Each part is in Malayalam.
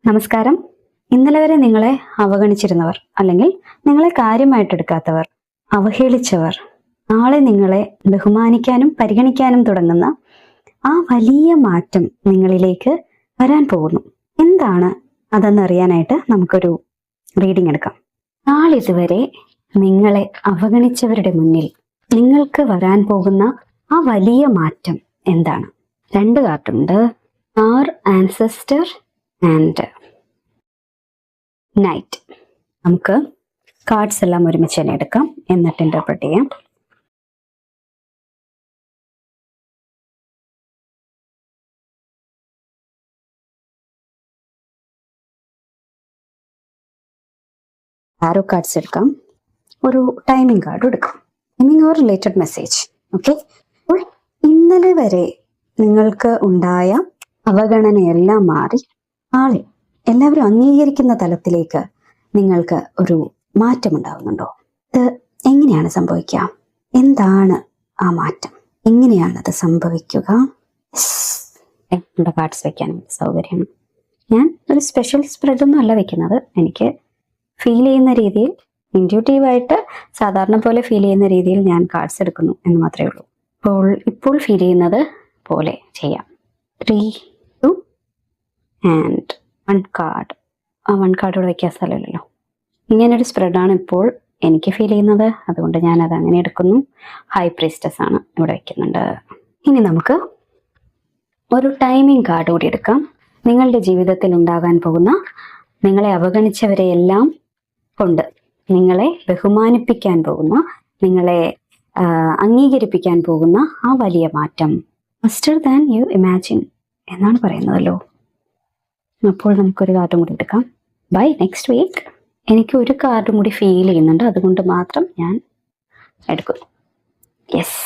നമസ്കാരം. ഇന്നലെ വരെ നിങ്ങളെ അവഗണിച്ചിരുന്നവർ, അല്ലെങ്കിൽ നിങ്ങളെ കാര്യമായിട്ടെടുക്കാത്തവർ, അവഹേളിച്ചവർ, നാളെ നിങ്ങളെ ബഹുമാനിക്കാനും പരിഗണിക്കാനും തുടങ്ങുന്ന ആ വലിയ മാറ്റം നിങ്ങളിലേക്ക് വരാൻ പോകുന്നു. എന്താണ് അതെന്നറിയാനായിട്ട് നമുക്കൊരു റീഡിംഗ് എടുക്കാം. നാളിതുവരെ നിങ്ങളെ അവഗണിച്ചവരുടെ മുന്നിൽ നിങ്ങൾക്ക് വരാൻ പോകുന്ന ആ വലിയ മാറ്റം എന്താണ്? 2 കാർഡുണ്ട്. Our ancestor and knight. നമുക്ക് കാർഡ്സ് എല്ലാം ഒരുമിച്ച് തന്നെ എടുക്കാം, എന്നിട്ട് ഇന്റർപ്രറ്റ് ചെയ്യാം. ആരോ കാർഡ്സ് എടുക്കാം, ഒരു ടൈമിംഗ് കാർഡ് എടുക്കാം. Timing or related message. Okay. അപ്പോൾ ഇന്നലെ വരെ നിങ്ങൾക്ക് ഉണ്ടായ അവഗണനയെല്ലാം മാറി നാളെ എല്ലാവരും അംഗീകരിക്കുന്ന തലത്തിലേക്ക് നിങ്ങൾക്ക് ഒരു മാറ്റമുണ്ടാവുന്നുണ്ടോ? ഇത് എങ്ങനെയാണ് സംഭവിക്കുക? എന്താണ് ആ മാറ്റം? എങ്ങനെയാണ് അത് സംഭവിക്കുക? നമ്മുടെ കാർഡ്സ് വെക്കാൻ സൗകര്യമാണ്. ഞാൻ ഒരു സ്പെഷ്യൽ സ്പ്രെഡൊന്നും അല്ല വെക്കുന്നത്. എനിക്ക് ഫീൽ ചെയ്യുന്ന രീതിയിൽ, ഇൻറ്റ്യൂട്ടീവായിട്ട് സാധാരണ പോലെ ഫീൽ ചെയ്യുന്ന രീതിയിൽ ഞാൻ കാർഡ്സ് എടുക്കുന്നു എന്ന് മാത്രമേ ഉള്ളൂ. ഇപ്പോൾ ഫീൽ ചെയ്യുന്നത് പോലെ ചെയ്യാം. 3, 2 ആൻഡ് 1 കാർഡ്. ആ 1 കാർഡ് ഇവിടെ വയ്ക്കാൻ സ്ഥലമില്ലല്ലോ. ഇങ്ങനൊരു സ്പ്രെഡാണ് ഇപ്പോൾ എനിക്ക് ഫീൽ ചെയ്യുന്നത്, അതുകൊണ്ട് ഞാനത് അങ്ങനെ എടുക്കുന്നു. ഹൈ പ്രീസ്റ്റസ് ആണ് ഇവിടെ വയ്ക്കുന്നുണ്ട്. ഇനി നമുക്ക് ഒരു ടൈമിംഗ് കാർഡ് കൂടി എടുക്കാം. നിങ്ങളുടെ ജീവിതത്തിൽ ഉണ്ടാകാൻ പോകുന്ന, നിങ്ങളെ അവഗണിച്ചവരെയെല്ലാം കൊണ്ട് നിങ്ങളെ ബഹുമാനിപ്പിക്കാൻ പോകുന്ന, നിങ്ങളെ അംഗീകരിപ്പിക്കാൻ പോകുന്ന ആ വലിയ മാറ്റം ഫസ്റ്റർ ദാൻ യു ഇമാജിൻ എന്നാണ് പറയുന്നതല്ലോ. അപ്പോൾ നമുക്കൊരു കാർഡും കൂടി എടുക്കാം. Bye next week. എനിക്ക് ഒരു കാർഡും കൂടി ഫീൽ ചെയ്യുന്നുണ്ട്, അതുകൊണ്ട് മാത്രം ഞാൻ എടുക്കുന്നു. യെസ്.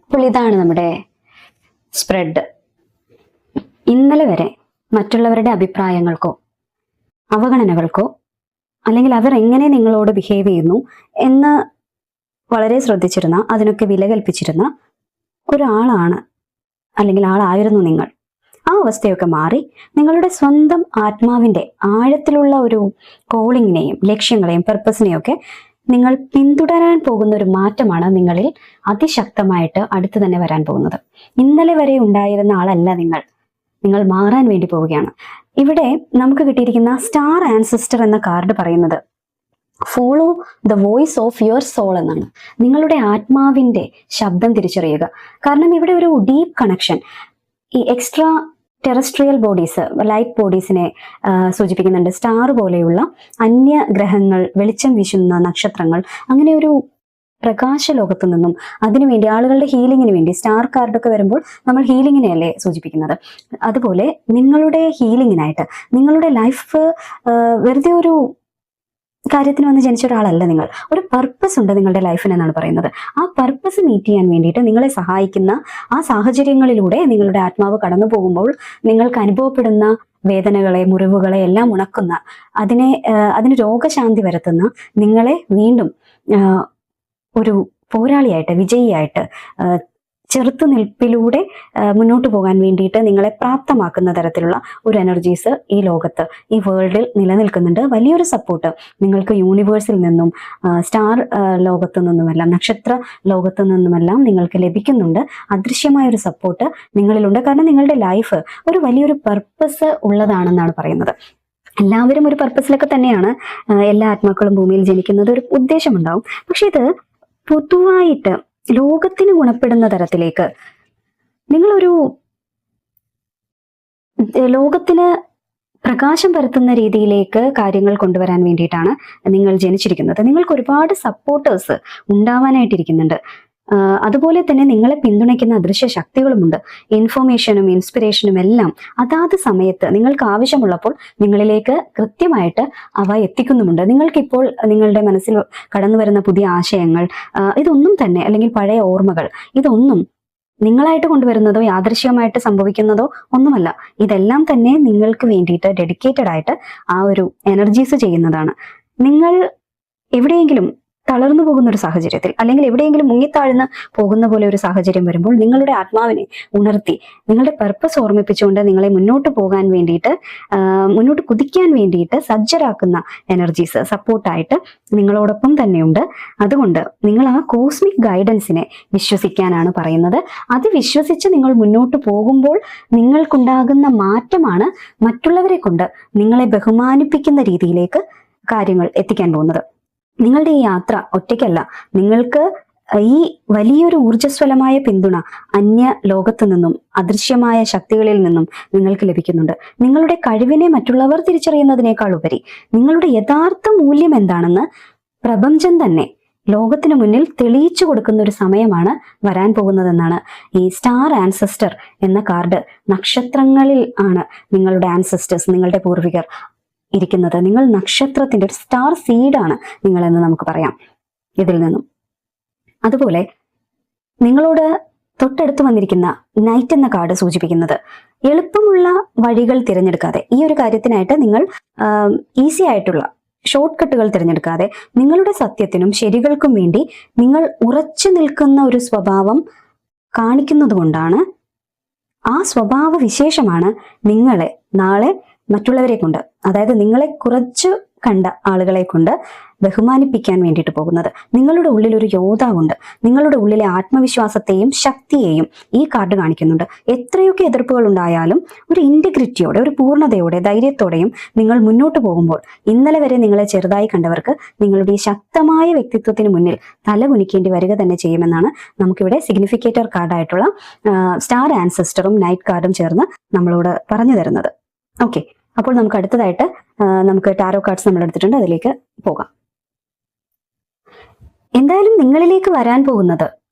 അപ്പോൾ ഇതാണ് നമ്മുടെ സ്പ്രെഡ്. ഇന്നലെ വരെ മറ്റുള്ളവരുടെ അഭിപ്രായങ്ങൾക്കോ അവഗണനകൾക്കോ, അല്ലെങ്കിൽ അവർ എങ്ങനെ നിങ്ങളോട് ബിഹേവ് ചെയ്യുന്നു എന്ന് വളരെ ശ്രദ്ധിച്ചിരുന്ന, അതിനൊക്കെ വില കൽപ്പിച്ചിരുന്ന ഒരാളാണ്, അല്ലെങ്കിൽ ആളായിരുന്നു നിങ്ങൾ. ആ അവസ്ഥയൊക്കെ മാറി നിങ്ങളുടെ സ്വന്തം ആത്മാവിൻ്റെ ആഴത്തിലുള്ള ഒരു കോളിങ്ങിനെയും ലക്ഷ്യങ്ങളെയും പർപ്പസിനെയും ഒക്കെ നിങ്ങൾ പിന്തുടരാൻ പോകുന്ന ഒരു മാറ്റമാണ് നിങ്ങളിൽ അതിശക്തമായിട്ട് അടുത്ത് തന്നെ വരാൻ പോകുന്നത്. ഇന്നലെ വരെ ഉണ്ടായിരുന്ന ആളല്ല നിങ്ങൾ മാറാൻ വേണ്ടി പോവുകയാണ്. ഇവിടെ നമുക്ക് കിട്ടിയിരിക്കുന്ന സ്റ്റാർ ആൻസെസ്റ്റർ എന്ന കാർഡ് പറയുന്നത് follow the voice of your soul എന്നാണ്. നിങ്ങളുടെ ആത്മാവിൻ്റെ ശബ്ദം തിരിച്ചറിയുക. കാരണം ഇവിടെ ഒരു ഡീപ്പ് കണക്ഷൻ, ഈ എക്സ്ട്രാ ടെറസ്ട്രിയൽ ബോഡീസ്, ലൈറ്റ് ബോഡീസിനെ സൂചിപ്പിക്കുന്നുണ്ട്. സ്റ്റാർ പോലെയുള്ള അന്യഗ്രഹങ്ങൾ, വെളിച്ചം വീശുന്ന നക്ഷത്രങ്ങൾ, അങ്ങനെ ഒരു പ്രകാശ ലോകത്തു നിന്നും അതിനുവേണ്ടി ആളുകളുടെ ഹീലിങ്ങിന് വേണ്ടി സ്റ്റാർ കാർഡൊക്കെ വരുമ്പോൾ നമ്മൾ ഹീലിങ്ങിനെയല്ലേ സൂചിപ്പിക്കുന്നത്. അതുപോലെ നിങ്ങളുടെ ഹീലിങ്ങിനായിട്ട്, നിങ്ങളുടെ ലൈഫ് വെറുതെ ഒരു കാര്യത്തിന് വന്ന് ജനിച്ച ഒരാളല്ല നിങ്ങൾ. ഒരു പർപ്പസ് ഉണ്ട് നിങ്ങളുടെ ലൈഫിന് എന്നാണ് പറയുന്നത്. ആ പർപ്പസ് മീറ്റ് ചെയ്യാൻ വേണ്ടിയിട്ട് നിങ്ങളെ സഹായിക്കുന്ന ആ സാഹചര്യങ്ങളിലൂടെ നിങ്ങളുടെ ആത്മാവ് കടന്നു പോകുമ്പോൾ നിങ്ങൾക്ക് അനുഭവപ്പെടുന്ന വേദനകളെ, മുറിവുകളെ എല്ലാം ഉണക്കുന്ന, അതിന് രോഗശാന്തി വരുത്തുന്ന, നിങ്ങളെ വീണ്ടും ഒരു പോരാളിയായിട്ട്, വിജയിയായിട്ട്, ചെറുത്തുനിൽപ്പിലൂടെ മുന്നോട്ട് പോകാൻ വേണ്ടിയിട്ട് നിങ്ങളെ പ്രാപ്തമാക്കുന്ന തരത്തിലുള്ള ഒരു എനർജീസ് ഈ ലോകത്ത്, ഈ വേൾഡിൽ നിലനിൽക്കുന്നുണ്ട്. വലിയൊരു സപ്പോർട്ട് നിങ്ങൾക്ക് യൂണിവേഴ്സിൽ നിന്നും, സ്റ്റാർ ലോകത്തു നിന്നുമെല്ലാം, നക്ഷത്ര ലോകത്തു നിന്നുമെല്ലാം നിങ്ങൾക്ക് ലഭിക്കുന്നുണ്ട്. അദൃശ്യമായ ഒരു സപ്പോർട്ട് നിങ്ങളിലുണ്ട്. കാരണം നിങ്ങളുടെ ലൈഫ് ഒരു വലിയൊരു പർപ്പസ് ഉള്ളതാണെന്നാണ് പറയുന്നത്. എല്ലാവരും ഒരു പർപ്പസിലൊക്കെ തന്നെയാണ് എല്ലാ ആത്മാക്കളും ഭൂമിയിൽ ജനിക്കുന്നത്. ഒരു ഉദ്ദേശമുണ്ടാവും. പക്ഷെ ഇത് പൊതുവായിട്ട് ലോകത്തിന് ഗുണപ്പെടുന്ന തരത്തിലേക്ക്, നിങ്ങളൊരു ലോകത്തിന് പ്രകാശം പരത്തുന്ന രീതിയിലേക്ക് കാര്യങ്ങൾ കൊണ്ടുവരാൻ വേണ്ടിയിട്ടാണ് നിങ്ങൾ ജനിച്ചിരിക്കുന്നത്. നിങ്ങൾക്ക് ഒരുപാട് സപ്പോർട്ടേഴ്സ് ഉണ്ടാവാനായിട്ടിരിക്കുന്നുണ്ട്. അതുപോലെ തന്നെ നിങ്ങളെ പിന്തുണയ്ക്കുന്ന അദൃശ്യ ശക്തികളുമുണ്ട്. ഇൻഫോർമേഷനും ഇൻസ്പിറേഷനും എല്ലാം അതാത് സമയത്ത് നിങ്ങൾക്ക് ആവശ്യമുള്ളപ്പോൾ നിങ്ങളിലേക്ക് കൃത്യമായിട്ട് അവ എത്തിക്കുന്നുമുണ്ട്. നിങ്ങൾക്കിപ്പോൾ നിങ്ങളുടെ മനസ്സിൽ കടന്നു വരുന്ന പുതിയ ആശയങ്ങൾ, ഇതൊന്നും തന്നെ, അല്ലെങ്കിൽ പഴയ ഓർമ്മകൾ, ഇതൊന്നും നിങ്ങളായിട്ട് കൊണ്ടുവരുന്നതോ യാദൃശ്യമായിട്ട് സംഭവിക്കുന്നതോ ഒന്നുമല്ല. ഇതെല്ലാം തന്നെ നിങ്ങൾക്ക് വേണ്ടിയിട്ട് ഡെഡിക്കേറ്റഡ് ആയിട്ട് ആ ഒരു എനർജീസ് ചെയ്യുന്നതാണ്. നിങ്ങൾ എവിടെയെങ്കിലും തളർന്നു പോകുന്ന ഒരു സാഹചര്യത്തിൽ, അല്ലെങ്കിൽ എവിടെയെങ്കിലും മുങ്ങിത്താഴ്ന്ന് പോകുന്ന പോലെ ഒരു സാഹചര്യം വരുമ്പോൾ നിങ്ങളുടെ ആത്മാവിനെ ഉണർത്തി നിങ്ങളുടെ പർപ്പസ് ഓർമ്മിപ്പിച്ചുകൊണ്ട് നിങ്ങളെ മുന്നോട്ട് പോകാൻ വേണ്ടിയിട്ട്, മുന്നോട്ട് കുതിക്കാൻ വേണ്ടിയിട്ട് സജ്ജരാക്കുന്ന എനർജീസ് സപ്പോർട്ടായിട്ട് നിങ്ങളോടൊപ്പം തന്നെയുണ്ട്. അതുകൊണ്ട് നിങ്ങൾ ആ കോസ്മിക് ഗൈഡൻസിനെ വിശ്വസിക്കാനാണ് പറയുന്നത്. അത് വിശ്വസിച്ച് നിങ്ങൾ മുന്നോട്ട് പോകുമ്പോൾ നിങ്ങൾക്കുണ്ടാകുന്ന മാറ്റമാണ് മറ്റുള്ളവരെ കൊണ്ട് നിങ്ങളെ ബഹുമാനിപ്പിക്കുന്ന രീതിയിലേക്ക് കാര്യങ്ങൾ എത്തിക്കാൻ പോകുന്നത്. നിങ്ങളുടെ ഈ യാത്ര ഒറ്റയ്ക്കല്ല. നിങ്ങൾക്ക് ഈ വലിയൊരു ഊർജ്ജസ്വലമായ പിന്തുണ അന്യ ലോകത്തു നിന്നും അദൃശ്യമായ ശക്തികളിൽ നിന്നും നിങ്ങൾക്ക് ലഭിക്കുന്നുണ്ട്. നിങ്ങളുടെ കഴിവിനെ മറ്റുള്ളവർ തിരിച്ചറിയുന്നതിനേക്കാൾ ഉപരി നിങ്ങളുടെ യഥാർത്ഥ മൂല്യം എന്താണെന്ന് പ്രപഞ്ചം തന്നെ ലോകത്തിന് മുന്നിൽ തെളിയിച്ചു കൊടുക്കുന്ന ഒരു സമയമാണ് വരാൻ പോകുന്നതെന്നാണ് ഈ സ്റ്റാർ ആൻസെസ്റ്റർ എന്ന കാർഡ്. നക്ഷത്രങ്ങളിൽ ആണ് നിങ്ങളുടെ ആൻസെസ്റ്റേഴ്സ്, നിങ്ങളുടെ പൂർവികർ ഇരിക്കുന്നത്. നിങ്ങൾ നക്ഷത്രത്തിന്റെ ഒരു സ്റ്റാർ സീഡാണ് നിങ്ങളെന്ന് നമുക്ക് പറയാം ഇതിൽ നിന്നും. അതുപോലെ നിങ്ങളോട് തൊട്ടടുത്ത് വന്നിരിക്കുന്ന നൈറ്റ് എന്ന കാർഡ് സൂചിപ്പിക്കുന്നത് എളുപ്പമുള്ള വഴികൾ തിരഞ്ഞെടുക്കാതെ, ഈ ഒരു കാര്യത്തിനായിട്ട് നിങ്ങൾ ഈസി ആയിട്ടുള്ള ഷോർട്ട് കട്ടുകൾ തിരഞ്ഞെടുക്കാതെ നിങ്ങളുടെ സത്യത്തിനും ശരികൾക്കും വേണ്ടി നിങ്ങൾ ഉറച്ചു നിൽക്കുന്ന ഒരു സ്വഭാവം കാണിക്കുന്നത് കൊണ്ടാണ്, ആ സ്വഭാവ വിശേഷമാണ് നിങ്ങളെ നാളെ മറ്റുള്ളവരെ കൊണ്ട്, അതായത് നിങ്ങളെ കുറച്ച് കണ്ട ആളുകളെ കൊണ്ട് ബഹുമാനിപ്പിക്കാൻ വേണ്ടിയിട്ട് പോകുന്നത്. നിങ്ങളുടെ ഉള്ളിൽ ഒരു യോദ്ധാവുണ്ട്. നിങ്ങളുടെ ഉള്ളിലെ ആത്മവിശ്വാസത്തെയും ശക്തിയെയും ഈ കാർഡ് കാണിക്കുന്നുണ്ട്. എത്രയൊക്കെ എതിർപ്പുകൾ ഉണ്ടായാലും ഒരു ഇന്റഗ്രിറ്റിയോടെ, ഒരു പൂർണ്ണതയോടെ, ധൈര്യത്തോടെയും നിങ്ങൾ മുന്നോട്ട് പോകുമ്പോൾ ഇന്നലെ വരെ നിങ്ങളെ ചെറുതായി കണ്ടവർക്ക് നിങ്ങളുടെ ഈ ശക്തമായ വ്യക്തിത്വത്തിന് മുന്നിൽ തല കുനിക്കേണ്ടി വരിക തന്നെ ചെയ്യുമെന്നാണ് നമുക്കിവിടെ സിഗ്നിഫിക്കേറ്റർ കാർഡായിട്ടുള്ള സ്റ്റാർ ആൻസെസ്റ്ററും നൈറ്റ് കാർഡും ചേർന്ന് നമ്മളോട് പറഞ്ഞു തരുന്നത്. ഓക്കെ, അപ്പോൾ നമുക്ക് അടുത്തതായിട്ട് നമുക്ക് ടാരോ കാർഡ്സ് നമ്മൾ എടുത്തിട്ടുണ്ട്, അതിലേക്ക് പോകാം. എന്തായാലും നിങ്ങളിലേക്ക് വരാൻ പോകുന്നത്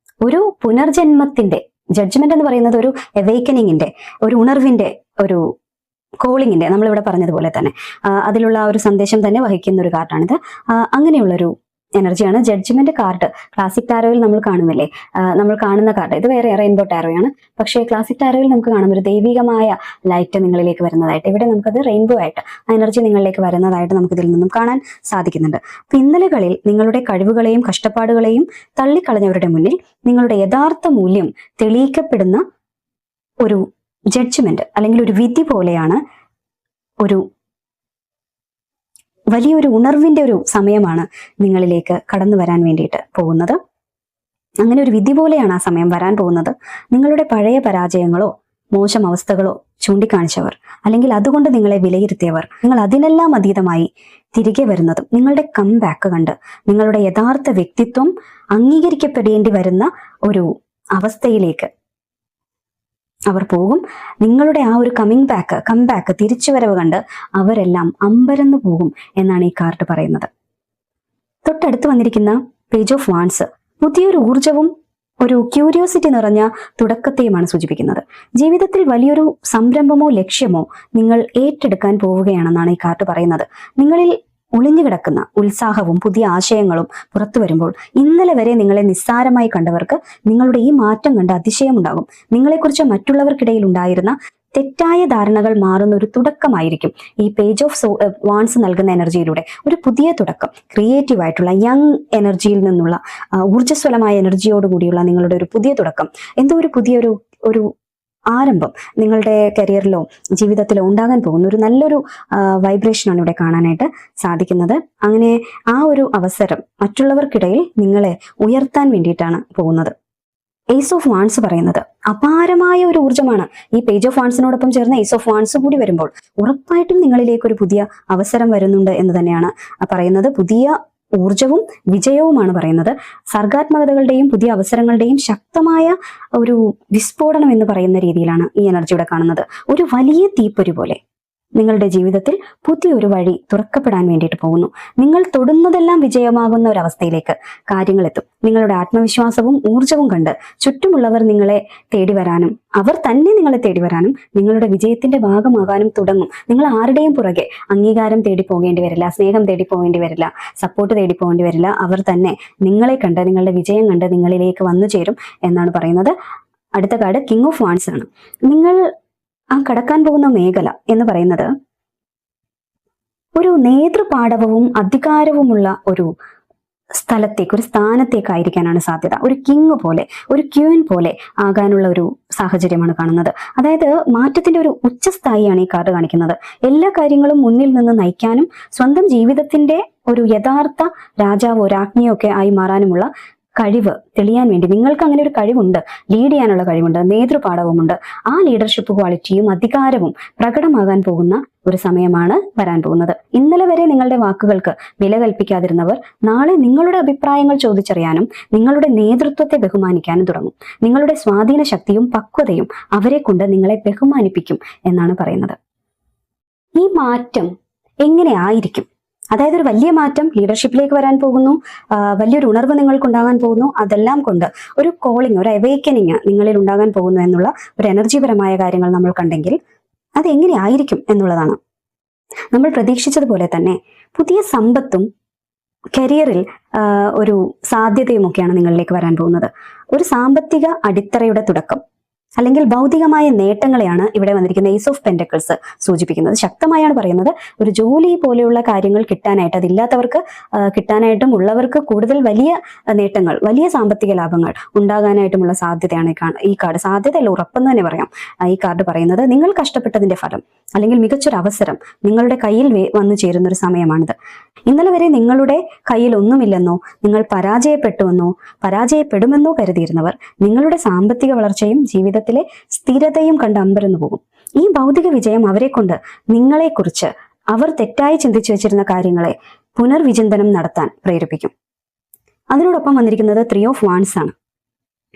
ഒരു പുനർജന്മത്തിന്റെ, ജഡ്ജ്മെന്റ് എന്ന് പറയുന്നത് ഒരു എവേക്കനിങ്ങിന്റെ, ഒരു ഉണർവിന്റെ, ഒരു കോളിങ്ങിന്റെ, നമ്മളിവിടെ പറഞ്ഞതുപോലെ തന്നെ അതിലുള്ള ഒരു സന്ദേശം തന്നെ വഹിക്കുന്ന ഒരു കാർഡാണിത്. അങ്ങനെയുള്ളൊരു എനർജിയാണ് ജഡ്ജ്മെന്റ് കാർഡ്. ക്ലാസിക് ടാരോയിൽ നമ്മൾ കാണുന്നില്ലേ, നമ്മൾ കാണുന്ന കാർഡ് ഇത് വേറെ റെയിൻബോ ടാരോയാണ്. പക്ഷേ ക്ലാസിക് ടാരോയിൽ നമുക്ക് കാണുന്ന ഒരു ദൈവികമായ ലൈറ്റ് നിങ്ങളിലേക്ക് വരുന്നതായിട്ട്, ഇവിടെ നമുക്കത് റെയിൻബോ ആയിട്ട് ആ എനർജി നിങ്ങളിലേക്ക് വരുന്നതായിട്ട് നമുക്ക് ഇതിൽ നിന്നും കാണാൻ സാധിക്കുന്നുണ്ട്. അപ്പൊ ഇന്നലകളിൽ നിങ്ങളുടെ കഴിവുകളെയും കഷ്ടപ്പാടുകളെയും തള്ളിക്കളഞ്ഞവരുടെ മുന്നിൽ നിങ്ങളുടെ യഥാർത്ഥ മൂല്യം തെളിയിക്കപ്പെടുന്ന ഒരു ജഡ്ജ്മെന്റ് അല്ലെങ്കിൽ ഒരു വിധി പോലെയാണ്, ഒരു വലിയൊരു ഉണർവിന്റെ ഒരു സമയമാണ് നിങ്ങളിലേക്ക് കടന്നു വരാൻ വേണ്ടിയിട്ട് പോകുന്നത്. അങ്ങനെ ഒരു വിധി പോലെയാണ് ആ സമയം വരാൻ പോകുന്നത്. നിങ്ങളുടെ പഴയ പരാജയങ്ങളോ മോശം അവസ്ഥകളോ ചൂണ്ടിക്കാണിച്ചവർ, അല്ലെങ്കിൽ അതുകൊണ്ട് നിങ്ങളെ വിലയിരുത്തിയവർ, നിങ്ങൾ അതിനെല്ലാം അതീതമായി തിരികെ വരുന്നതും നിങ്ങളുടെ കംബാക്ക് കണ്ട് നിങ്ങളുടെ യഥാർത്ഥ വ്യക്തിത്വം അംഗീകരിക്കപ്പെടേണ്ടി വരുന്ന ഒരു അവസ്ഥയിലേക്ക് അവർ പോകും. നിങ്ങളുടെ ആ ഒരു കംബാക്ക് തിരിച്ചുവരവ് കണ്ട് അവരെല്ലാം അമ്പരന്ന് പോകും എന്നാണ് ഈ കാർഡ് പറയുന്നത്. തൊട്ടടുത്ത് വന്നിരിക്കുന്ന പേജ് ഓഫ് വാൻസ് പുതിയൊരു ഊർജവും ഒരു ക്യൂരിയോസിറ്റി നിറഞ്ഞ തുടക്കത്തെയുമാണ് സൂചിപ്പിക്കുന്നത്. ജീവിതത്തിൽ വലിയൊരു സംരംഭമോ ലക്ഷ്യമോ നിങ്ങൾ ഏറ്റെടുക്കാൻ പോവുകയാണെന്നാണ് ഈ കാർഡ് പറയുന്നത്. നിങ്ങളിൽ ഒളിഞ്ഞു കിടക്കുന്ന ഉത്സാഹവും പുതിയ ആശയങ്ങളും പുറത്തു വരുമ്പോൾ ഇന്നലെ വരെ നിങ്ങളെ നിസ്സാരമായി കണ്ടവർക്ക് നിങ്ങളുടെ ഈ മാറ്റം കണ്ട് അതിശയമുണ്ടാകും. നിങ്ങളെക്കുറിച്ച് മറ്റുള്ളവർക്കിടയിൽ ഉണ്ടായിരുന്ന തെറ്റായ ധാരണകൾ മാറുന്ന ഒരു തുടക്കമായിരിക്കും ഈ പേജ് ഓഫ് വാൻസ് നൽകുന്ന എനർജിയിലൂടെ. ഒരു പുതിയ തുടക്കം, ക്രിയേറ്റീവ് ആയിട്ടുള്ള യങ് എനർജിയിൽ നിന്നുള്ള ഊർജ്ജസ്വലമായ എനർജിയോടുകൂടിയുള്ള നിങ്ങളുടെ ഒരു പുതിയ തുടക്കം, എന്തോ ഒരു പുതിയൊരു ഒരു ആരംഭം നിങ്ങളുടെ കരിയറിലോ ജീവിതത്തിലോ ഉണ്ടാകാൻ പോകുന്ന ഒരു നല്ലൊരു വൈബ്രേഷനാണ് ഇവിടെ കാണാനായിട്ട് സാധിക്കുന്നത്. അങ്ങനെ ആ ഒരു അവസരം മറ്റുള്ളവർക്കിടയിൽ നിങ്ങളെ ഉയർത്താൻ വേണ്ടിയിട്ടാണ് പോകുന്നത്. ഏസ് ഓഫ് വാൻസ് പറയുന്നത് അപാരമായ ഒരു ഊർജ്ജമാണ്. ഈ പേജ് ഓഫ് വാൻസിനോടൊപ്പം ചേർന്ന് ഏസ് ഓഫ് വാൻസ് കൂടി വരുമ്പോൾ ഉറപ്പായിട്ടും നിങ്ങളിലേക്ക് ഒരു പുതിയ അവസരം വരുന്നുണ്ട് എന്ന് തന്നെയാണ് പറയുന്നത്. പുതിയ ഊർജവും വിജയവുമാണ് പറയുന്നത്. സർഗാത്മകതകളുടെയും പുതിയ അവസരങ്ങളുടെയും ശക്തമായ ഒരു വിസ്ഫോടനം എന്ന് പറയുന്ന രീതിയിലാണ് ഈ എനർജിയുടെ കാണുന്നത്. ഒരു വലിയ തീപ്പൊരി പോലെ നിങ്ങളുടെ ജീവിതത്തിൽ പുതിയൊരു വഴി തുറക്കപ്പെടാൻ വേണ്ടിയിട്ട് പോകുന്നു. നിങ്ങൾ തൊടുന്നതെല്ലാം വിജയമാകുന്ന ഒരവസ്ഥയിലേക്ക് കാര്യങ്ങൾ എത്തും. നിങ്ങളുടെ ആത്മവിശ്വാസവും ഊർജവും കണ്ട് ചുറ്റുമുള്ളവർ നിങ്ങളെ തേടി വരാനും അവർ തന്നെ നിങ്ങളെ തേടി വരാനും നിങ്ങളുടെ വിജയത്തിന്റെ ഭാഗമാകാനും തുടങ്ങും. നിങ്ങൾ ആരുടെയും പുറകെ അംഗീകാരം തേടി പോകേണ്ടി വരില്ല, സ്നേഹം തേടി പോകേണ്ടി വരില്ല, സപ്പോർട്ട് തേടി പോകേണ്ടി വരില്ല. അവർ തന്നെ നിങ്ങളെ കണ്ട് നിങ്ങളുടെ വിജയം കണ്ട് നിങ്ങളിലേക്ക് വന്നു ചേരും എന്നാണ് പറയുന്നത്. അടുത്ത കാർഡ് കിങ് ഓഫ് വാൻസ് ആണ്. നിങ്ങൾ ആ കടക്കാൻ പോകുന്ന മേഖല എന്ന് പറയുന്നത് ഒരു നേതൃപാടവവും അധികാരവുമുള്ള ഒരു സ്ഥലത്തേക്ക്, ഒരു സ്ഥാനത്തേക്കായിരിക്കാനാണ് സാധ്യത. ഒരു കിങ് പോലെ, ഒരു ക്യൂൻ പോലെ ആകാനുള്ള ഒരു സാഹചര്യമാണ് കാണുന്നത്. അതായത് മാറ്റത്തിന്റെ ഒരു ഉച്ചസ്ഥായിയാണ് ഈ കാർഡ് കാണിക്കുന്നത്. എല്ലാ കാര്യങ്ങളും മുന്നിൽ നിന്ന് നയിക്കാനും സ്വന്തം ജീവിതത്തിന്റെ ഒരു യഥാർത്ഥ രാജാവോ രാജ്ഞിയോ ഒക്കെ ആയി മാറാനുമുള്ള കഴിവ് തെളിയാൻ വേണ്ടി നിങ്ങൾക്ക് അങ്ങനെ ഒരു കഴിവുണ്ട്. ലീഡ് ചെയ്യാനുള്ള കഴിവുണ്ട്, നേതൃപാഠവുമുണ്ട്. ആ ലീഡർഷിപ്പ് ക്വാളിറ്റിയും അധികാരവും പ്രകടമാകാൻ പോകുന്ന ഒരു സമയമാണ് വരാൻ പോകുന്നത്. ഇന്നലെ വരെ നിങ്ങളുടെ വാക്കുകൾക്ക് വില കൽപ്പിക്കാതിരുന്നവർ നാളെ നിങ്ങളുടെ അഭിപ്രായങ്ങൾ ചോദിച്ചറിയാനും നിങ്ങളുടെ നേതൃത്വത്തെ ബഹുമാനിക്കാനും തുടങ്ങും. നിങ്ങളുടെ സ്വാധീന ശക്തിയും പക്വതയും അവരെ കൊണ്ട് നിങ്ങളെ ബഹുമാനിപ്പിക്കും എന്നാണ് പറയുന്നത്. ഈ മാറ്റം എങ്ങനെ ആയിരിക്കും? അതായത് ഒരു വലിയ മാറ്റം ലീഡർഷിപ്പിലേക്ക് വരാൻ പോകുന്നു, വലിയൊരു ഉണർവ് നിങ്ങൾക്കുണ്ടാകാൻ പോകുന്നു. അതെല്ലാം കൊണ്ട് ഒരു കോളിംഗ്, ഒരു അവേക്കനിങ് നിങ്ങളിൽ ഉണ്ടാകാൻ പോകുന്നു എന്നുള്ള ഒരു എനർജിപരമായ കാര്യങ്ങൾ നമ്മൾ കണ്ടെങ്കിൽ അതെങ്ങനെ ആയിരിക്കും എന്നുള്ളതാണ്. നമ്മൾ പ്രതീക്ഷിച്ചതുപോലെ തന്നെ പുതിയ സമ്പത്തും കരിയറിൽ ഒരു സാധ്യതയുമൊക്കെയാണ് നിങ്ങളിലേക്ക് വരാൻ പോകുന്നത്. ഒരു സാമ്പത്തിക അടിത്തറയുടെ തുടക്കം അല്ലെങ്കിൽ ഭൗതികമായ നേട്ടങ്ങളെയാണ് ഇവിടെ വന്നിരിക്കുന്ന ഏസ് ഓഫ് പെന്റക്കിൾസ് സൂചിപ്പിക്കുന്നത്. ശക്തമായാണ് പറയുന്നത്. ഒരു ജോലി പോലെയുള്ള കാര്യങ്ങൾ കിട്ടാനായിട്ട്, അതില്ലാത്തവർക്ക് കിട്ടാനായിട്ടും ഉള്ളവർക്ക് കൂടുതൽ വലിയ നേട്ടങ്ങൾ, വലിയ സാമ്പത്തിക ലാഭങ്ങൾ ഉണ്ടാകാനായിട്ടുമുള്ള സാധ്യതയാണ് ഈ കാർഡ്. സാധ്യതയല്ല, ഉറപ്പെന്ന് തന്നെ പറയാം. ഈ കാർഡ് പറയുന്നത് നിങ്ങൾ കഷ്ടപ്പെട്ടതിന്റെ ഫലം അല്ലെങ്കിൽ മികച്ചൊരു അവസരം നിങ്ങളുടെ കയ്യിൽ വന്നു ചേരുന്ന ഒരു സമയമാണിത്. ഇന്നലെ വരെ നിങ്ങളുടെ കയ്യിൽ ഒന്നുമില്ലെന്നോ നിങ്ങൾ പരാജയപ്പെട്ടുവെന്നോ പരാജയപ്പെടുമെന്നോ കരുതിയിരുന്നവർ നിങ്ങളുടെ സാമ്പത്തിക വളർച്ചയും ജീവിതത്തിലെ സ്ഥിരതയും കണ്ട് അമ്പരന്നു പോകും. ഈ ഭൗതിക വിജയം അവരെ കൊണ്ട് നിങ്ങളെക്കുറിച്ച് അവർ തെറ്റായി ചിന്തിച്ചു വെച്ചിരുന്ന കാര്യങ്ങളെ പുനർവിചിന്തനം നടത്താൻ പ്രേരിപ്പിക്കും. അതിനോടൊപ്പം വന്നിരിക്കുന്നത് 3 ഓഫ് വാൻഡ്സ് ആണ്.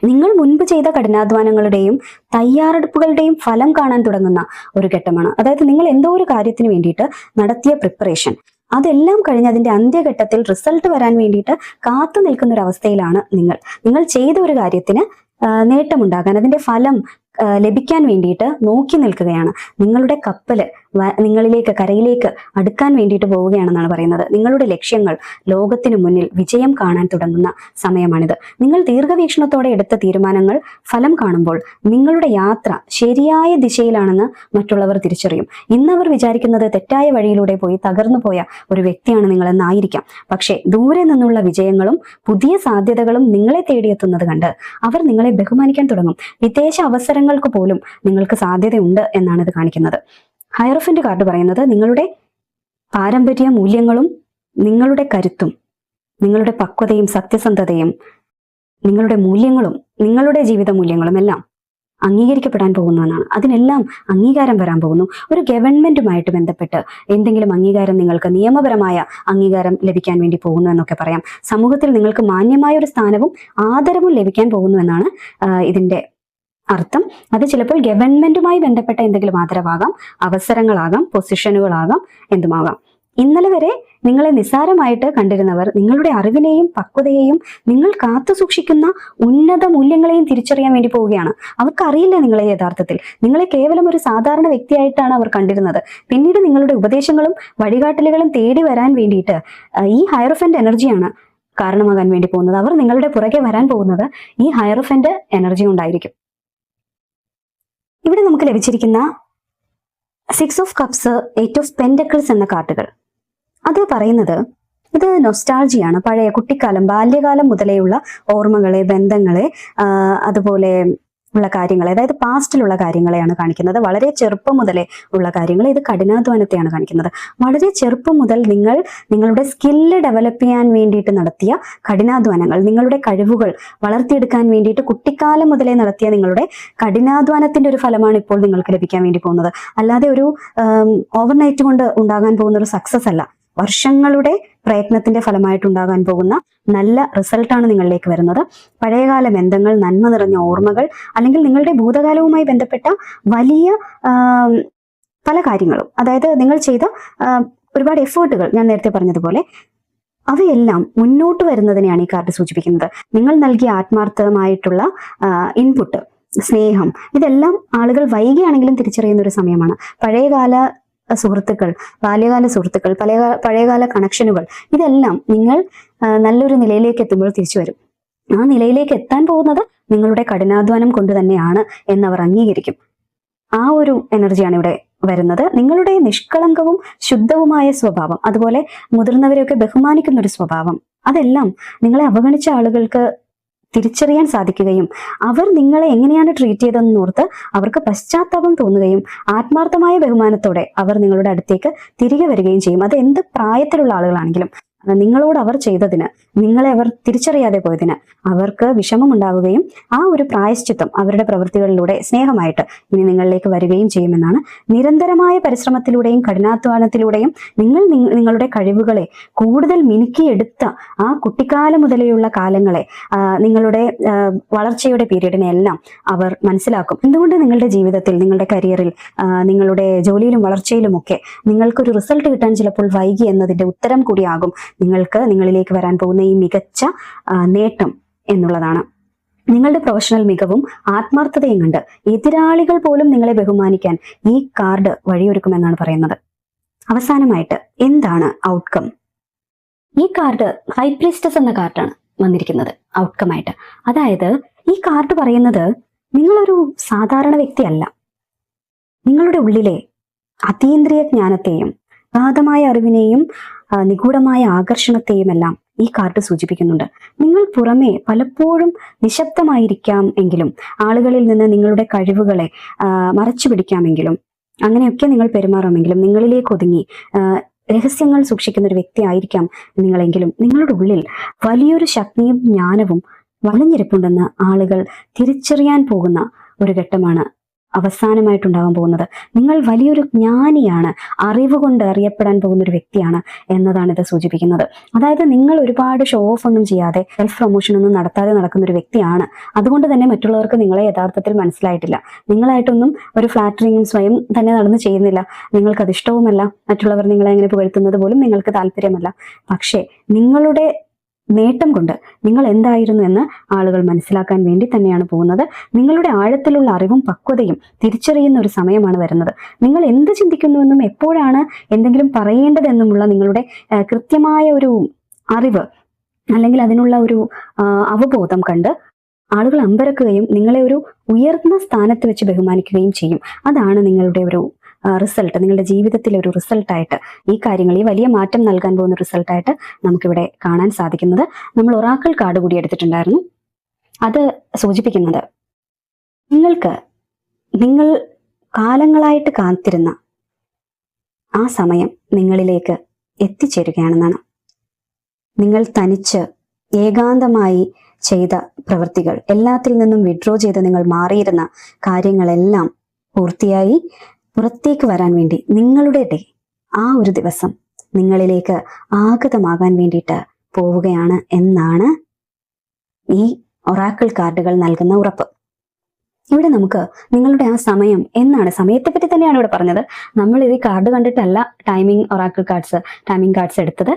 നിങ്ങൾ മുൻപ് ചെയ്ത കഠിനാധ്വാനങ്ങളുടെയും തയ്യാറെടുപ്പുകളുടെയും ഫലം കാണാൻ തുടങ്ങുന്ന ഒരു ഘട്ടമാണ്. അതായത് നിങ്ങൾ എന്തോ ഒരു കാര്യത്തിന് വേണ്ടിയിട്ട് നടത്തിയ പ്രിപ്പറേഷൻ, അതെല്ലാം കഴിഞ്ഞ് അതിന്റെ അന്ത്യഘട്ടത്തിൽ റിസൾട്ട് വരാൻ വേണ്ടിയിട്ട് കാത്തു നിൽക്കുന്ന ഒരു അവസ്ഥയിലാണ് നിങ്ങൾ ചെയ്ത ഒരു കാര്യത്തിന് നേട്ടമുണ്ടാകാൻ, അതിന്റെ ഫലം ലഭിക്കാൻ വേണ്ടിയിട്ട് നോക്കി നിൽക്കുകയാണ്. നിങ്ങളുടെ കപ്പല് നിങ്ങളിലേക്ക്, കരയിലേക്ക് അടുക്കാൻ വേണ്ടിയിട്ട് പോവുകയാണെന്നാണ് പറയുന്നത്. നിങ്ങളുടെ ലക്ഷ്യങ്ങൾ ലോകത്തിനു മുന്നിൽ വിജയം കാണാൻ തുടങ്ങുന്ന സമയമാണിത്. നിങ്ങൾ ദീർഘവീക്ഷണത്തോടെ എടുത്ത തീരുമാനങ്ങൾ ഫലം കാണുമ്പോൾ നിങ്ങളുടെ യാത്ര ശരിയായ ദിശയിലാണെന്ന് മറ്റുള്ളവർ തിരിച്ചറിയും. ഇന്നവർ വിചാരിക്കുന്നത് തെറ്റായ വഴിയിലൂടെ പോയി തകർന്നു പോയ ഒരു വ്യക്തിയാണ് നിങ്ങളെന്നായിരിക്കാം. പക്ഷേ ദൂരെ നിന്നുള്ള വിജയങ്ങളും പുതിയ സാധ്യതകളും നിങ്ങളെ തേടിയെത്തുന്നത് കണ്ട് അവർ നിങ്ങളെ ബഹുമാനിക്കാൻ തുടങ്ങും. വിദേശ അവസരങ്ങൾക്ക് പോലും നിങ്ങൾക്ക് സാധ്യതയുണ്ട് എന്നാണ് ഇത് കാണിക്കുന്നത്. ഹയറോഫന്റ് കാർഡ് പറയുന്നത് നിങ്ങളുടെ പാരമ്പര്യ മൂല്യങ്ങളും നിങ്ങളുടെ കരുത്തും നിങ്ങളുടെ പക്വതയും സത്യസന്ധതയും നിങ്ങളുടെ മൂല്യങ്ങളും നിങ്ങളുടെ ജീവിത മൂല്യങ്ങളും എല്ലാം അംഗീകരിക്കപ്പെടാൻ പോകുന്നു എന്നാണ്. അതിനെല്ലാം അംഗീകാരം വരാൻ പോകുന്നു. ഒരു ഗവൺമെന്റുമായിട്ട് ബന്ധപ്പെട്ട് എന്തെങ്കിലും അംഗീകാരം, നിങ്ങൾക്ക് നിയമപരമായ അംഗീകാരം ലഭിക്കാൻ വേണ്ടി പോകുന്നു എന്നൊക്കെ പറയാം. സമൂഹത്തിൽ നിങ്ങൾക്ക് മാന്യമായ ഒരു സ്ഥാനവും ആദരവും ലഭിക്കാൻ പോകുന്നു എന്നാണ് ഇതിന്റെ അർത്ഥം. അത് ചിലപ്പോൾ ഗവൺമെന്റുമായി ബന്ധപ്പെട്ട എന്തെങ്കിലും ആദരവാകാം, അവസരങ്ങളാകാം, പൊസിഷനുകളാകാം, എന്തുമാകാം. ഇന്നലെ വരെ നിങ്ങളെ നിസ്സാരമായിട്ട് കണ്ടിരുന്നവർ നിങ്ങളുടെ അറിവിനെയും പക്വതയെയും നിങ്ങൾ കാത്തു സൂക്ഷിക്കുന്ന ഉന്നത മൂല്യങ്ങളെയും തിരിച്ചറിയാൻ വേണ്ടി പോവുകയാണ്. അവർക്കറിയില്ല നിങ്ങളെ യഥാർത്ഥത്തിൽ. നിങ്ങളെ കേവലം ഒരു സാധാരണ വ്യക്തിയായിട്ടാണ് അവർ കണ്ടിരുന്നത്. പിന്നീട് നിങ്ങളുടെ ഉപദേശങ്ങളും വഴികാട്ടലുകളും തേടി വരാൻ വേണ്ടിയിട്ട് ഈ ഹയറോഫന്റ് എനർജിയാണ് കാരണമാകാൻ വേണ്ടി പോകുന്നത്. അവർ നിങ്ങളുടെ പുറകെ വരാൻ പോകുന്നത് ഈ ഹയറോഫന്റ് എനർജി കൊണ്ടായിരിക്കും. ഇവിടെ നമുക്ക് ലഭിച്ചിരിക്കുന്ന 6 ഓഫ് കപ്സ്, 8 ഓഫ് പെന്റക്കിൾസ് എന്ന കാർഡുകൾ, അത് പറയുന്നത് ഇത് നൊസ്റ്റാൾജിയാണ്. പഴയ കുട്ടിക്കാലം, ബാല്യകാലം മുതലേയുള്ള ഓർമ്മകളെ, ബന്ധങ്ങളെ, അതുപോലെ ഉള്ള കാര്യങ്ങളെ, അതായത് പാസ്റ്റിലുള്ള കാര്യങ്ങളെയാണ് കാണിക്കുന്നത്. വളരെ ചെറുപ്പം മുതലേ ഉള്ള കാര്യങ്ങൾ. ഇത് കഠിനാധ്വാനത്തെയാണ് കാണിക്കുന്നത്. വളരെ ചെറുപ്പം മുതൽ നിങ്ങൾ നിങ്ങളുടെ സ്കില്ല് ഡെവലപ്പ് ചെയ്യാൻ വേണ്ടിയിട്ട് നടത്തിയ കഠിനാധ്വാനങ്ങൾ, നിങ്ങളുടെ കഴിവുകൾ വളർത്തിയെടുക്കാൻ വേണ്ടിയിട്ട് കുട്ടിക്കാലം മുതലേ നടത്തിയ നിങ്ങളുടെ കഠിനാധ്വാനത്തിന്റെ ഒരു ഫലമാണ് ഇപ്പോൾ നിങ്ങൾക്ക് ലഭിക്കാൻ വേണ്ടി പോകുന്നത്. അല്ലാതെ ഒരു ഓവർനൈറ്റ് കൊണ്ട് ഉണ്ടാകാൻ പോകുന്ന ഒരു സക്സസ് അല്ല. വർഷങ്ങളുടെ പ്രയത്നത്തിന്റെ ഫലമായിട്ടുണ്ടാകാൻ പോകുന്ന നല്ല റിസൾട്ടാണ് നിങ്ങളിലേക്ക് വരുന്നത്. പഴയകാല ബന്ധങ്ങൾ, നന്മ നിറഞ്ഞ ഓർമ്മകൾ, അല്ലെങ്കിൽ നിങ്ങളുടെ ഭൂതകാലവുമായി ബന്ധപ്പെട്ട വലിയ പല കാര്യങ്ങളും, അതായത് നിങ്ങൾ ചെയ്ത ഒരുപാട് എഫേർട്ടുകൾ, ഞാൻ നേരത്തെ പറഞ്ഞതുപോലെ അവയെല്ലാം മുന്നോട്ട് വരുന്നതിനെയാണ് ഈ കാർഡ് സൂചിപ്പിക്കുന്നത്. നിങ്ങൾ നൽകിയ ആത്മാർത്ഥമായിട്ടുള്ള ഇൻപുട്ട്, സ്നേഹം, ഇതെല്ലാം ആളുകൾ വൈകിയാണെങ്കിലും തിരിച്ചറിയുന്ന ഒരു സമയമാണ്. പഴയകാല സുഹൃത്തുക്കൾ, ബാല്യകാല സുഹൃത്തുക്കൾ, പഴയകാല കണക്ഷനുകൾ, ഇതെല്ലാം നിങ്ങൾ നല്ലൊരു നിലയിലേക്ക് എത്തുമ്പോൾ തിരിച്ചു വരും. ആ നിലയിലേക്ക് എത്താൻ പോകുന്നത് നിങ്ങളുടെ കഠിനാധ്വാനം കൊണ്ട് തന്നെയാണ് എന്നവർ അംഗീകരിക്കും. ആ ഒരു എനർജിയാണ് ഇവിടെ വരുന്നത്. നിങ്ങളുടെ നിഷ്കളങ്കവും ശുദ്ധവുമായ സ്വഭാവം, അതുപോലെ മുതിർന്നവരെയൊക്കെ ബഹുമാനിക്കുന്ന ഒരു സ്വഭാവം, അതെല്ലാം നിങ്ങളെ അവഗണിച്ച ആളുകൾക്ക് തിരിച്ചറിയാൻ സാധിക്കുകയും അവർ നിങ്ങളെ എങ്ങനെയാണ് ട്രീറ്റ് ചെയ്തതെന്ന് ഓർത്ത് അവർക്ക് പശ്ചാത്താപം തോന്നുകയും ആത്മാർത്ഥമായ ബഹുമാനത്തോടെ അവർ നിങ്ങളുടെ അടുത്തേക്ക് തിരികെ വരികയും ചെയ്യും. അത് എന്ത് പ്രായത്തിലുള്ള ആളുകളാണെങ്കിലും നിങ്ങളോട് അവർ ചെയ്തതിന്, നിങ്ങളെ അവർ തിരിച്ചറിയാതെ പോയതിന് അവർക്ക് വിഷമം ഉണ്ടാവുകയും ആ ഒരു പ്രായശ്ചിത്തം അവരുടെ പ്രവൃത്തികളിലൂടെ സ്നേഹമായിട്ട് ഇനി നിങ്ങളിലേക്ക് വരികയും ചെയ്യുമെന്നാണ്. നിരന്തരമായ പരിശ്രമത്തിലൂടെയും കഠിനാധ്വാനത്തിലൂടെയും നിങ്ങളുടെ കഴിവുകളെ കൂടുതൽ മിനുക്കിയെടുത്ത ആ കുട്ടിക്കാലം മുതലെയുള്ള കാലങ്ങളെ, നിങ്ങളുടെ വളർച്ചയുടെ പീരീഡിനെ എല്ലാം അവർ മനസ്സിലാക്കും. എന്തുകൊണ്ട് നിങ്ങളുടെ ജീവിതത്തിൽ, നിങ്ങളുടെ കരിയറിൽ, നിങ്ങളുടെ ജോലിയിലും വളർച്ചയിലുമൊക്കെ നിങ്ങൾക്കൊരു റിസൾട്ട് കിട്ടാൻ ചിലപ്പോൾ വൈകി എന്നതിന്റെ ഉത്തരം കൂടിയാകും നിങ്ങളിലേക്ക് വരാൻ പോകുന്ന ഈ മികച്ച നേട്ടം എന്നുള്ളതാണ്. നിങ്ങളുടെ പ്രൊഫഷണൽ മികവും ആത്മാർത്ഥതയും കണ്ട് എതിരാളികൾ പോലും നിങ്ങളെ ബഹുമാനിക്കാൻ ഈ കാർഡ് വഴിയൊരുക്കുമെന്നാണ് പറയുന്നത്. അവസാനമായിട്ട് എന്താണ് ഔട്ട്കം? ഈ കാർഡ് ഹൈ പ്രീസ്റ്റസ് എന്ന കാർഡാണ് വന്നിരിക്കുന്നത് ഔട്ട്കം ആയിട്ട്. അതായത് ഈ കാർഡ് പറയുന്നത് നിങ്ങളൊരു സാധാരണ വ്യക്തിയല്ല. നിങ്ങളുടെ ഉള്ളിലെ അതീന്ദ്രിയ ജ്ഞാനത്തെയും അഗാധമായ അറിവിനെയും നിഗൂഢമായ ആകർഷണത്തെയും എല്ലാം ഈ കാർഡ് സൂചിപ്പിക്കുന്നുണ്ട്. നിങ്ങൾ പുറമേ പലപ്പോഴും നിശബ്ദമായിരിക്കാം എങ്കിലും, ആളുകളിൽ നിന്ന് നിങ്ങളുടെ കഴിവുകളെ മറച്ചു പിടിക്കാമെങ്കിലും, അങ്ങനെയൊക്കെ നിങ്ങൾ പെരുമാറാമെങ്കിലും, നിങ്ങളിലേക്ക് ഒതുങ്ങി രഹസ്യങ്ങൾ സൂക്ഷിക്കുന്ന ഒരു വ്യക്തി ആയിരിക്കാം നിങ്ങളെങ്കിലും, നിങ്ങളുടെ ഉള്ളിൽ വലിയൊരു ശക്തിയും ജ്ഞാനവും വളഞ്ഞിരിപ്പുണ്ടെന്ന് ആളുകൾ തിരിച്ചറിയാൻ പോകുന്ന ഒരു ഘട്ടമാണ് അവസാനമായിട്ടുണ്ടാകാൻ പോകുന്നത്. നിങ്ങൾ വലിയൊരു ജ്ഞാനിയാണ്, അറിവ് കൊണ്ട് അറിയപ്പെടാൻ പോകുന്ന ഒരു വ്യക്തിയാണ് എന്നതാണ് ഇത് സൂചിപ്പിക്കുന്നത്. അതായത് നിങ്ങൾ ഒരുപാട് ഷോ ഓഫ് ഒന്നും ചെയ്യാതെ, സെൽഫ് പ്രൊമോഷൻ ഒന്നും നടത്താതെ നടക്കുന്ന ഒരു വ്യക്തിയാണ്. അതുകൊണ്ട് തന്നെ മറ്റുള്ളവർക്ക് നിങ്ങളെ യഥാർത്ഥത്തിൽ മനസ്സിലായിട്ടില്ല. നിങ്ങളായിട്ടൊന്നും ഒരു ഫ്ലാറ്ററിങ്ങും സ്വയം തന്നെ നടന്ന് ചെയ്യുന്നില്ല. നിങ്ങൾക്കത് ഇഷ്ടവുമല്ല. മറ്റുള്ളവർ നിങ്ങളെ അങ്ങനെ പുകഴ്ത്തുന്നത് പോലും നിങ്ങൾക്ക് താല്പര്യമല്ല. പക്ഷേ നിങ്ങളുടെ നേട്ടം കൊണ്ട് നിങ്ങൾ എന്തായിരുന്നു എന്ന് ആളുകൾ മനസ്സിലാക്കാൻ വേണ്ടി തന്നെയാണ് പോകുന്നത്. നിങ്ങളുടെ ആഴത്തിലുള്ള അറിവും പക്വതയും തിരിച്ചറിയുന്ന ഒരു സമയമാണ് വരുന്നത്. നിങ്ങൾ എന്ത് ചിന്തിക്കുന്നുവെന്നും എപ്പോഴാണ് എന്തെങ്കിലും പറയേണ്ടതെന്നുമുള്ള നിങ്ങളുടെ കൃത്യമായ ഒരു അറിവ്, അല്ലെങ്കിൽ അതിനുള്ള ഒരു അവബോധം കണ്ട് ആളുകൾ അമ്പരക്കുകയും നിങ്ങളെ ഒരു ഉയർന്ന സ്ഥാനത്ത് വെച്ച് ബഹുമാനിക്കുകയും ചെയ്യും. അതാണ് നിങ്ങളുടെ ഒരു റിസൾട്ട്, നിങ്ങളുടെ ജീവിതത്തിലെ ഒരു റിസൾട്ടായിട്ട് ഈ കാര്യങ്ങൾ, ഈ വലിയ മാറ്റം നൽകാൻ പോകുന്ന റിസൾട്ടായിട്ട് നമുക്കിവിടെ കാണാൻ സാധിക്കുന്നത്. നമ്മൾ ഒറാക്കിൾ കാർഡ് കൂടി എടുത്തിട്ടുണ്ടായിരുന്നു. അത് സൂചിപ്പിക്കുന്നത് നിങ്ങൾ കാലങ്ങളായിട്ട് കാത്തിരുന്ന ആ സമയം നിങ്ങളിലേക്ക് എത്തിച്ചേരുകയാണെന്നാണ്. നിങ്ങൾ തനിച്ച് ഏകാന്തമായി ചെയ്ത പ്രവൃത്തികൾ, എല്ലാത്തിൽ നിന്നും വിഡ്രോ ചെയ്ത് നിങ്ങൾ മാറിയിരുന്ന കാര്യങ്ങളെല്ലാം പൂർത്തിയായി പുറത്തേക്ക് വരാൻ വേണ്ടി നിങ്ങളുടെ ആ ഒരു ദിവസം നിങ്ങളിലേക്ക് ആഗതമാകാൻ വേണ്ടിയിട്ട് പോവുകയാണ് എന്നാണ് ഈ ഒറാക്കിൾ കാർഡുകൾ നൽകുന്ന ഉറപ്പ്. ഇവിടെ നമുക്ക് നിങ്ങളുടെ ആ സമയം എന്നാണ്, സമയത്തെപ്പറ്റി തന്നെയാണ് ഇവിടെ പറഞ്ഞത്. നമ്മൾ ഇത് കാർഡ് കണ്ടിട്ടല്ല ടൈമിംഗ് കാർഡ്സ് എടുത്തത്.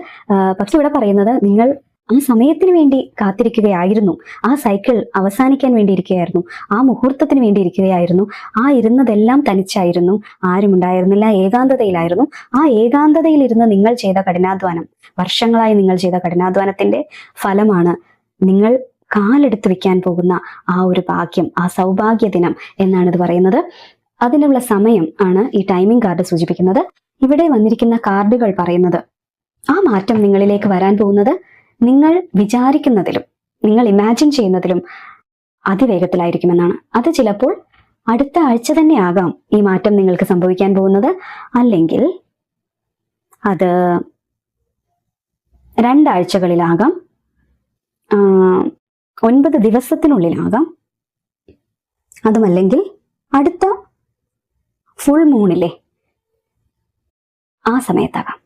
പക്ഷെ ഇവിടെ പറയുന്നത് നിങ്ങൾ ആ സമയത്തിന് വേണ്ടി കാത്തിരിക്കുകയായിരുന്നു, ആ സൈക്കിൾ അവസാനിക്കാൻ വേണ്ടി ഇരിക്കുകയായിരുന്നു, ആ മുഹൂർത്തത്തിന് വേണ്ടി ഇരിക്കുകയായിരുന്നു. ആ ഇരുന്നതെല്ലാം തനിച്ചായിരുന്നു, ആരും ഉണ്ടായിരുന്നില്ല, ഏകാന്തതയിലായിരുന്നു. ആ ഏകാന്തതയിലിരുന്ന് നിങ്ങൾ ചെയ്ത കഠിനാധ്വാനം, വർഷങ്ങളായി നിങ്ങൾ ചെയ്ത കഠിനാധ്വാനത്തിന്റെ ഫലമാണ് നിങ്ങൾ കാലെടുത്ത് വെക്കാൻ പോകുന്ന ആ ഒരു ഭാഗ്യം, ആ സൗഭാഗ്യ ദിനം എന്നാണ് ഇത് പറയുന്നത്. അതിനുള്ള സമയം ആണ് ഈ ടൈമിംഗ് കാർഡ് സൂചിപ്പിക്കുന്നത്. ഇവിടെ വന്നിരിക്കുന്ന കാർഡുകൾ പറയുന്നത് ആ മാറ്റം നിങ്ങളിലേക്ക് വരാൻ പോകുന്നത് നിങ്ങൾ വിചാരിക്കുന്നതിലും നിങ്ങൾ ഇമാജിൻ ചെയ്യുന്നതിലും അതിവേഗത്തിലായിരിക്കുമെന്നാണ്. അത് ചിലപ്പോൾ അടുത്ത ആഴ്ച തന്നെ ആകാം ഈ മാറ്റം നിങ്ങൾക്ക് സംഭവിക്കാൻ പോകുന്നത്. അല്ലെങ്കിൽ അത് 2 ആഴ്ചകളിലാകാം, 9 ദിവസത്തിനുള്ളിലാകാം, അതുമല്ലെങ്കിൽ അടുത്ത ഫുൾ മൂണിലെ ആ സമയത്താകാം.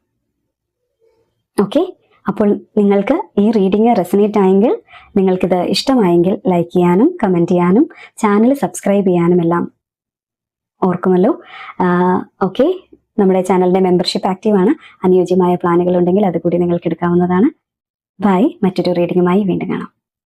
ഓക്കെ, അപ്പോൾ നിങ്ങൾക്ക് ഈ റീഡിങ് റെസനേറ്റ് ആയെങ്കിൽ, നിങ്ങൾക്കിത് ഇഷ്ടമായെങ്കിൽ ലൈക്ക് ചെയ്യാനും കമൻറ്റ് ചെയ്യാനും ചാനൽ സബ്സ്ക്രൈബ് ചെയ്യാനും എല്ലാം ഓർക്കുമല്ലോ. ഓക്കെ, നമ്മുടെ ചാനലിൻ്റെ മെമ്പർഷിപ്പ് ആക്റ്റീവാണ്. അനുയോജ്യമായ പ്ലാനുകൾ ഉണ്ടെങ്കിൽ അതുകൂടി നിങ്ങൾക്ക് എടുക്കാവുന്നതാണ്. ബൈ. മറ്റൊരു റീഡിങ്ങുമായി വീണ്ടും കാണാം.